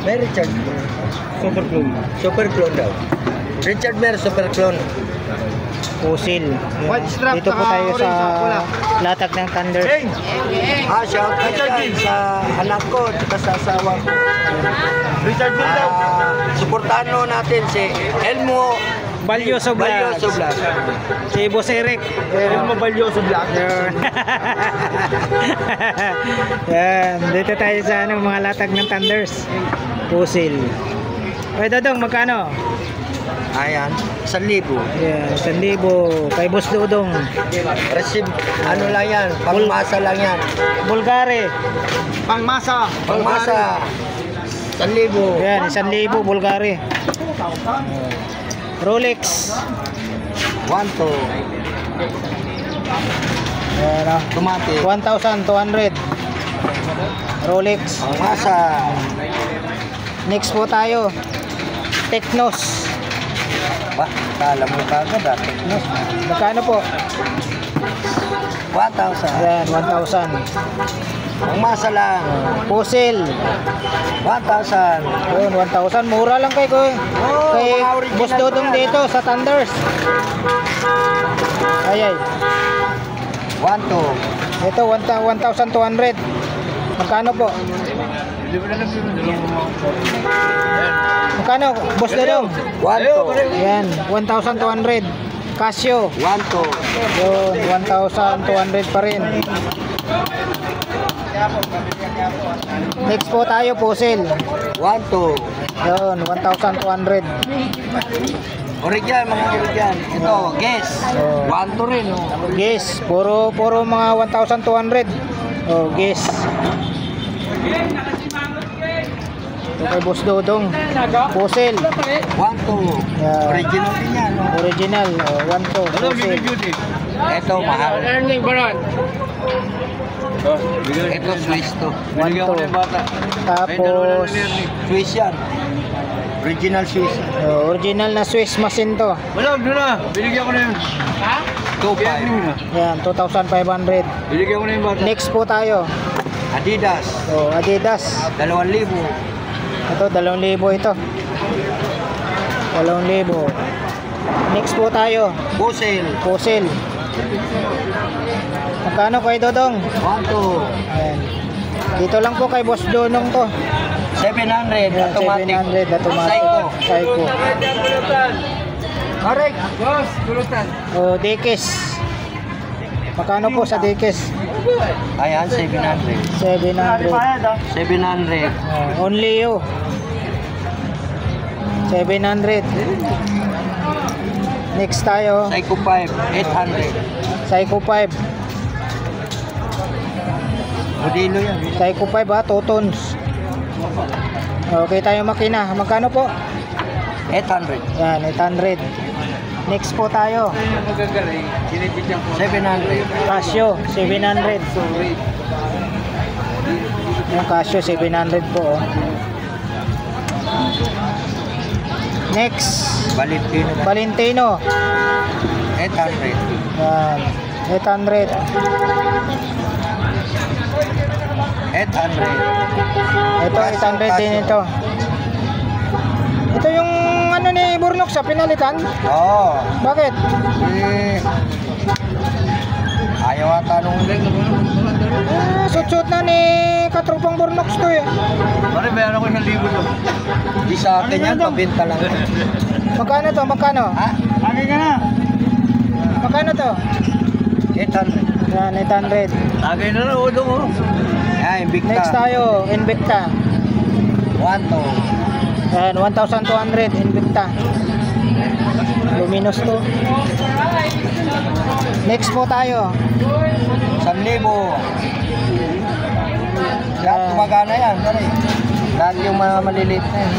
May Richard. Super clone. Super clone daw. Richard Mer, super clone. Pusil. White strap, Dito po saka tayo sa orange, wala. latag ng Thunder. Shout out dyan sa anak ko at sa asawa ko. Richard Mille daw. Suportahan mo natin si Elmo Balyoso Vlogs. Balyoso Vlogs. Si Boss Eric. Elmo Balyoso Vlog. Yun. Yan. Dito tayo sa mga latag ng Thunders. Pusil. Okay, Dodong, magkano? Ayan, 1,000. Yan, 1,000. Kay Boss Dodong. Receive, ano lang yan, pangmasa lang yan. Bulgari. Pangmasa. Pangmasa, 1,000. Yan, 1,000 Bulgari. Rolex. 1,2. Yan, Automatic. 1,200. Rolex. Pangmasa. Next po tayo. Technos. Ba, kala mo kagad Technos. Magkano po? 1,000. Yan, 1,000. Pangmasa lang. Pusil. 1,000. Yun, 1,000. Mura lang kay mga original Boss Dodong pa yan, dito sa Thunders. Ay. 1,2. Ito, 1,200. Magkano po? Magkano, Boss Dodong? 1,2. Yan, 1,200. Casio. 1,2. Yun, 1,200 pa rin. Next po tayo, Pusil. 1,2. Yun, 1,200. Original, mga original. Ito, guess. Oh. 1,2 rin. Oh. Guess, puro mga 1,200. Oh, guess. Ito kay Boss Dodong. Pusil. 1,2. Yeah. Original din yan. Oh. Original. Oh, 1,2. Pusil. Ito, mahal. Earning Baron. Ito, Swiss to. 1,2. Tapos, Swiss yan. Original Swiss. oh, original na Swiss machine to. Wala, doon na. Binigyan ko na yun. Ha? 2,500. Yan, 2,500. Binigyan ko na yung bata. Next po tayo. Adidas. Oh, Adidas. 2,000. Ito, 2,000 ito. 2,000. Next po tayo. Pusil. Pusil. Magkano kay Dodong? 1,2. Ayan. Dito lang po kay Boss Dodong to. 700. Ayan, Automatic. 700 automatic. Psycho. Psycho. Correct. Boss, gulutan. Oh, Dekes. Magkano po sa Dekes? Ayan, 700. 700. 700. Only you. 700. Next tayo. Psycho 5. 800. Psycho 5. Modelo yan. Psycho 5 ha, 2 tons. Okay tayo makina. Magkano po? 800. Yan, 800. Next po tayo. Magagaling. Sinipidyan ko. 700. Casio, 700. Yung Casio, 700 po. Oh. Next, Valentino. Valentino. 800. Yan, 800. 800. Ito, 800 din ito. Ito yung ano ni Burnok sa pinalitan? Oo. Bakit? Eh, ayaw ata nung... Suit-suit na ni Katropang Burnok to eh. Pare, bayaran ko 1,000 to. Di sa akin yan, pabenta lang. Magkano to? Magkano? Ha? Lagi ka na. Magkano to? 800. Yan, 800. Lagay na lang, ulo mo. Yan, Invicta. Next tayo, Invicta. 1,2. Yan, 1,200 Invicta. Luminous to. Next po tayo. 1,000. Lahat gumagana yan, pare. Lahat yung mga maliliit na yan.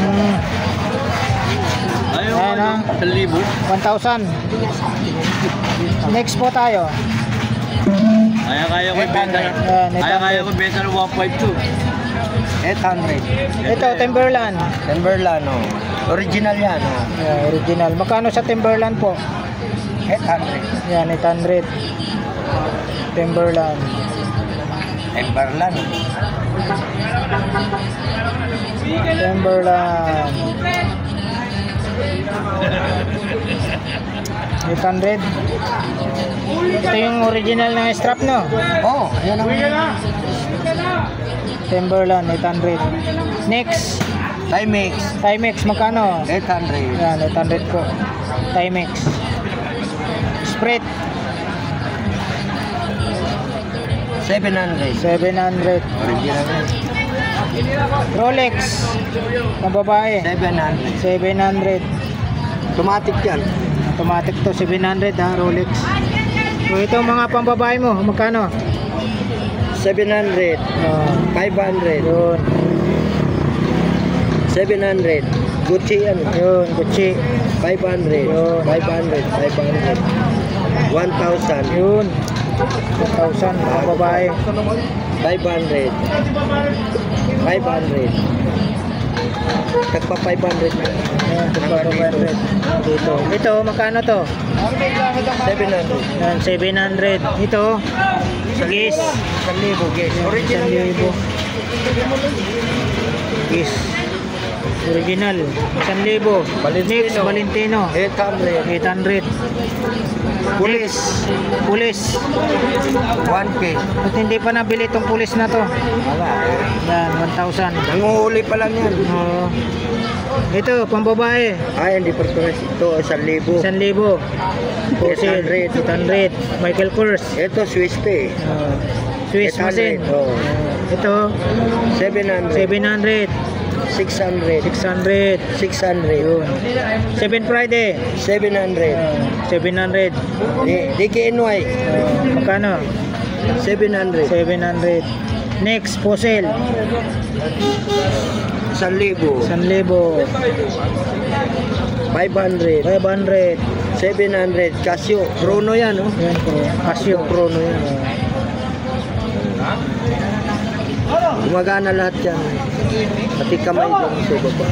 Ayaw Ayan, ano, ha? 1,000. 1,000. Next po tayo. Kaya ko ibenta na. Ayan, Kaya ko ibenta na 152. 800. Ito, Timberland. Timberland, oh. Original yan, oh. Yeah, original. Magkano sa Timberland po? 800. Yan, 800. Timberland. Timberland. Timberland. 800. Ito yung original na strap, no? Oh, yan ang Timberland, 800. Next, Timex. Timex, magkano? 800. Yan, 800 po. Timex. Spread, 700. 700. Original yan. Rolex, pang babae, 700. 700. Automatic yan. Automatic to, 700 ha, Rolex. So ito mga pambabae mo, magkano? 700. 500. Yun, 700. Gucci yan. yun, Gucci. 500. Yun. 500. 500. 1,000. Yun, 1,000 mga babae. 500. 500. Tagpa 500 na. Yan, 500. Dito. Ito, magkano to? 700. Yan, 700. Ito, Gis. 1,000 guys. Original yan. 1,000. Gis. Original. 1,000. Next, Valentino. 800. 800. Pulis. Pulis. 1K. At hindi pa nabili itong pulis na to. Wala. Yan, 1,000. Nanguhuli pa lang yan. Oo. Ito, pambabae. Ay, hindi pa ito. Ito, 1,000. 1,000. Fossil. 800. 800. Michael Kors. Ito, Swiss pay. Swiss 800. machine. Oo. Ito, 700. 700. 600. 600. 600. Yun. 7 Friday. 700. 700. DKNY. Magkano? 700. 700. Next, Fossil. 1,000. 1,000. 500. 500. 700. Casio. Chrono yan, oh. Yan po. Casio. Chrono yan. Gumagana lahat yan. Pati kamay lang sa baba.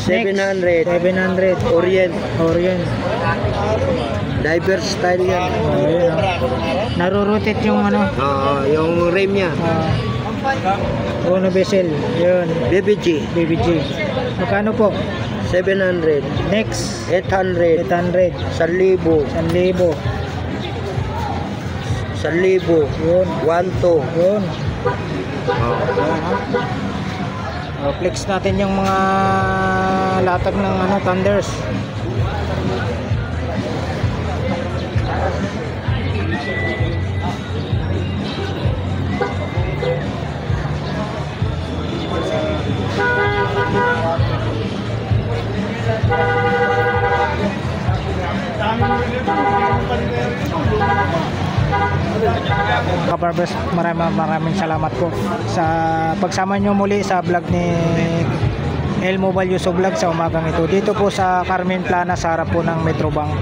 700. 700. Orient. Orient. Diverse style yan. Ayun, Naro-rotate yung ano. Yung rim niya. Uno bezel. Yun. BBG. BBG. Magkano po? 700. Next. 800. 800. 1,000. 1,000. 1,000. Yun. 1,2. Yun. Flex natin yung mga latag ng ano, Thunders. Kabarbers, maraming salamat po sa pagsama nyo muli sa vlog ni El Mobile Yuso Vlog sa umagang ito dito po sa Carmen Plana sa harap po ng Metrobank.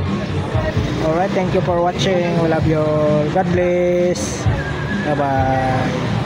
Alright, thank you for watching. We love you all. God bless. Bye bye.